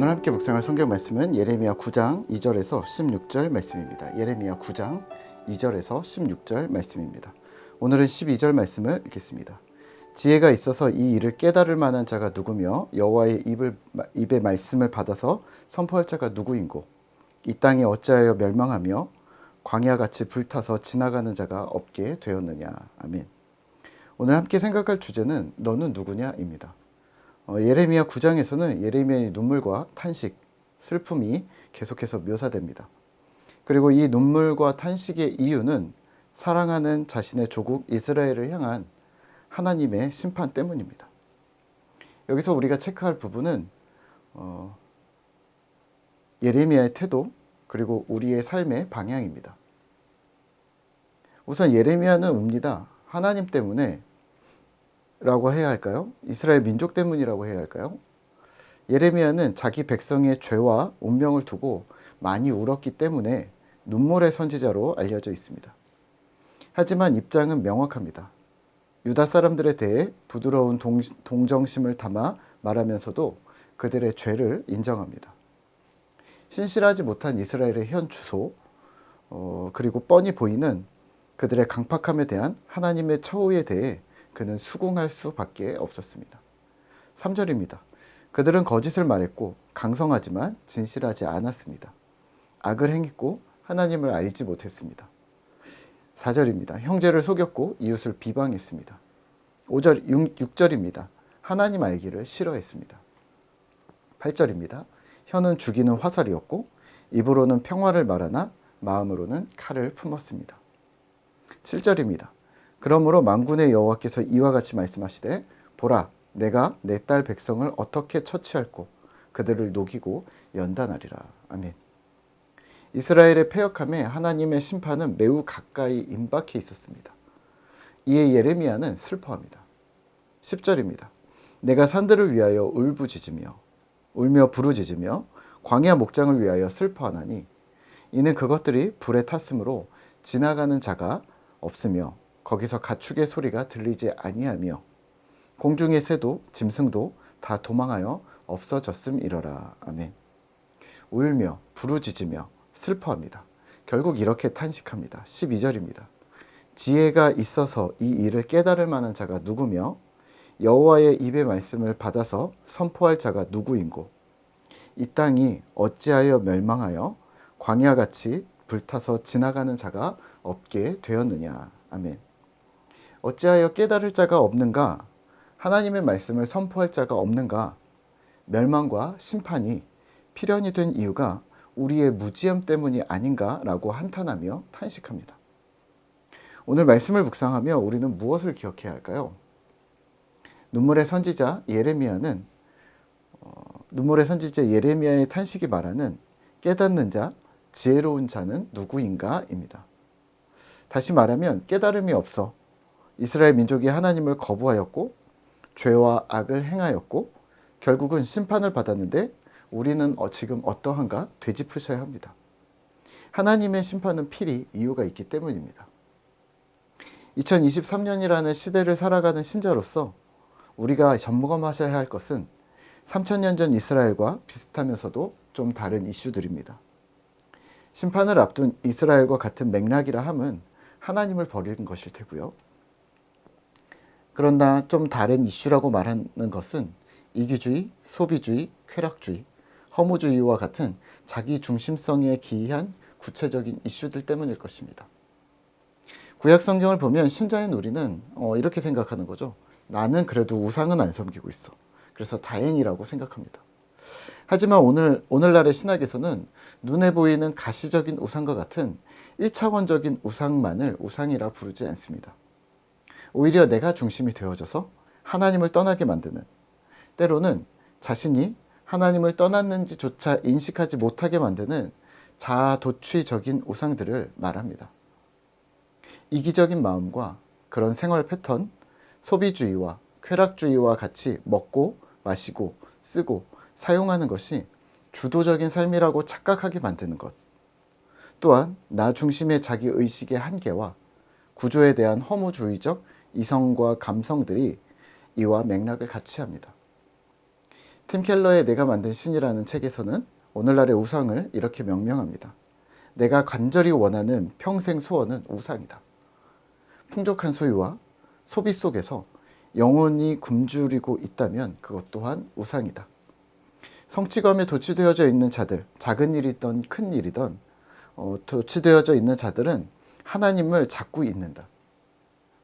오늘 함께 묵상할 성경 말씀은 예레미야 9장 2절에서 16절 말씀입니다. 예레미야 9장 2절에서 16절 말씀입니다. 오늘은 12절 말씀을 읽겠습니다. 지혜가 있어서 이 일을 깨달을 만한 자가 누구며 여호와의 입의 말씀을 받아서 선포할 자가 누구인고 이 땅이 어찌하여 멸망하며 광야같이 불타서 지나가는 자가 없게 되었느냐. 아멘. 오늘 함께 생각할 주제는 너는 누구냐입니다. 예레미야 9장에서는 예레미야의 눈물과 탄식, 슬픔이 계속해서 묘사됩니다. 그리고 이 눈물과 탄식의 이유는 사랑하는 자신의 조국 이스라엘을 향한 하나님의 심판 때문입니다. 여기서 우리가 체크할 부분은 예레미야의 태도 그리고 우리의 삶의 방향입니다. 우선 예레미야는 웁니다. 하나님 때문에 라고 해야 할까요? 이스라엘 민족 때문이라고 해야 할까요? 예레미야는 자기 백성의 죄와 운명을 두고 많이 울었기 때문에 눈물의 선지자로 알려져 있습니다. 하지만 입장은 명확합니다. 유다 사람들에 대해 부드러운 동정심을 담아 말하면서도 그들의 죄를 인정합니다. 신실하지 못한 이스라엘의 현 주소, 그리고 뻔히 보이는 그들의 강팍함에 대한 하나님의 처우에 대해 그는 수긍할 수밖에 없었습니다. 3절입니다. 그들은 거짓을 말했고 강성하지만 진실하지 않았습니다. 악을 행했고 하나님을 알지 못했습니다. 4절입니다. 형제를 속였고 이웃을 비방했습니다. 6절입니다. 하나님 알기를 싫어했습니다. 8절입니다. 혀는 죽이는 화살이었고 입으로는 평화를 말하나 마음으로는 칼을 품었습니다. 7절입니다. 그러므로 만군의 여호와께서 이와 같이 말씀하시되 보라 내가 내 딸 백성을 어떻게 처치할꼬 그들을 녹이고 연단하리라. 아멘. 이스라엘의 패역함에 하나님의 심판은 매우 가까이 임박해 있었습니다. 이에 예레미야는 슬퍼합니다. 10절입니다. 내가 산들을 위하여 울며 부르짖으며 광야 목장을 위하여 슬퍼하나니 이는 그것들이 불에 탔으므로 지나가는 자가 없으며 거기서 가축의 소리가 들리지 아니하며 공중의 새도 짐승도 다 도망하여 없어졌음이러라. 아멘. 울며 부르짖으며 슬퍼합니다. 결국 이렇게 탄식합니다. 12절입니다. 지혜가 있어서 이 일을 깨달을 만한 자가 누구며 여호와의 입의 말씀을 받아서 선포할 자가 누구인고 이 땅이 어찌하여 멸망하여 광야같이 불타서 지나가는 자가 없게 되었느냐. 아멘. 어찌하여 깨달을 자가 없는가? 하나님의 말씀을 선포할 자가 없는가? 멸망과 심판이 필연이 된 이유가 우리의 무지함 때문이 아닌가라고 한탄하며 탄식합니다. 오늘 말씀을 묵상하며 우리는 무엇을 기억해야 할까요? 눈물의 선지자 예레미야의 탄식이 말하는 깨닫는 자, 지혜로운 자는 누구인가입니다. 다시 말하면 깨달음이 없어 이스라엘 민족이 하나님을 거부하였고 죄와 악을 행하였고 결국은 심판을 받았는데 우리는 지금 어떠한가 되짚으셔야 합니다. 하나님의 심판은 필히 이유가 있기 때문입니다. 2023년이라는 시대를 살아가는 신자로서 우리가 점검하셔야 할 것은 3000년 전 이스라엘과 비슷하면서도 좀 다른 이슈들입니다. 심판을 앞둔 이스라엘과 같은 맥락이라 함은 하나님을 버리는 것일 테고요. 그러나 좀 다른 이슈라고 말하는 것은 이기주의, 소비주의, 쾌락주의, 허무주의와 같은 자기 중심성에 기이한 구체적인 이슈들 때문일 것입니다. 구약 성경을 보면 신자인 우리는 이렇게 생각하는 거죠. 나는 그래도 우상은 안 섬기고 있어. 그래서 다행이라고 생각합니다. 하지만 오늘날의 신학에서는 눈에 보이는 가시적인 우상과 같은 1차원적인 우상만을 우상이라 부르지 않습니다. 오히려 내가 중심이 되어져서 하나님을 떠나게 만드는, 때로는 자신이 하나님을 떠났는지조차 인식하지 못하게 만드는 자아도취적인 우상들을 말합니다. 이기적인 마음과 그런 생활 패턴, 소비주의와 쾌락주의와 같이 먹고 마시고 쓰고 사용하는 것이 주도적인 삶이라고 착각하게 만드는 것, 또한 나 중심의 자기의식의 한계와 구조에 대한 허무주의적 이성과 감성들이 이와 맥락을 같이 합니다. 팀 켈러의 내가 만든 신이라는 책에서는 오늘날의 우상을 이렇게 명명합니다. 내가 간절히 원하는 평생 소원은 우상이다. 풍족한 소유와 소비 속에서 영혼이 굶주리고 있다면 그것 또한 우상이다. 성취감에 도취되어져 있는 자들, 작은 일이든 큰 일이든 도취되어져 있는 자들은 하나님을 잡고 있는다.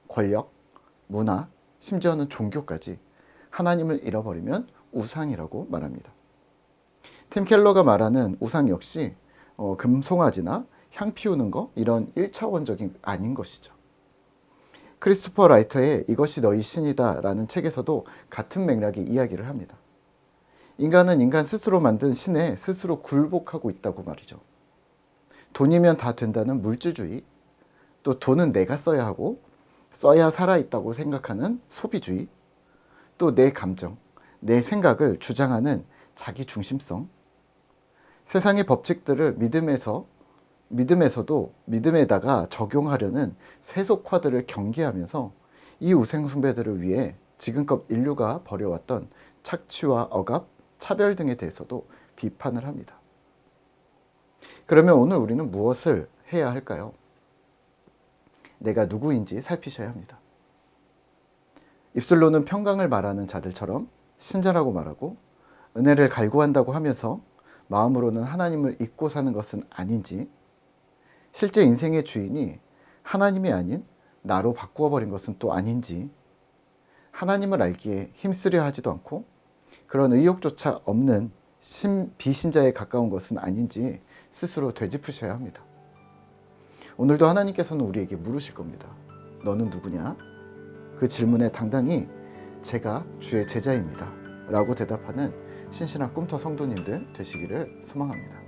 권력, 문화, 심지어는 종교까지 하나님을 잃어버리면 우상이라고 말합니다. 팀 켈러가 말하는 우상 역시 금송아지나 향 피우는 거 이런 1차원적인 아닌 것이죠. 크리스토퍼 라이터의 이것이 너희 신이다 라는 책에서도 같은 맥락의 이야기를 합니다. 인간은 인간 스스로 만든 신에 스스로 굴복하고 있다고 말이죠. 돈이면 다 된다는 물질주의, 또 돈은 내가 써야 하고 써야 살아있다고 생각하는 소비주의, 또 내 감정, 내 생각을 주장하는 자기중심성, 세상의 법칙들을 믿음에서도 믿음에다가 적용하려는 세속화들을 경계하면서 이 우상숭배들을 위해 지금껏 인류가 벌여왔던 착취와 억압, 차별 등에 대해서도 비판을 합니다. 그러면 오늘 우리는 무엇을 해야 할까요? 내가 누구인지 살피셔야 합니다. 입술로는 평강을 말하는 자들처럼 신자라고 말하고 은혜를 갈구한다고 하면서 마음으로는 하나님을 잊고 사는 것은 아닌지, 실제 인생의 주인이 하나님이 아닌 나로 바꾸어 버린 것은 또 아닌지, 하나님을 알기에 힘쓰려 하지도 않고 그런 의욕조차 없는 비신자에 가까운 것은 아닌지 스스로 되짚으셔야 합니다. 오늘도 하나님께서는 우리에게 물으실 겁니다. 너는 누구냐? 그 질문에 당당히 제가 주의 제자입니다 라고 대답하는 신실한 꿈터 성도님들 되시기를 소망합니다.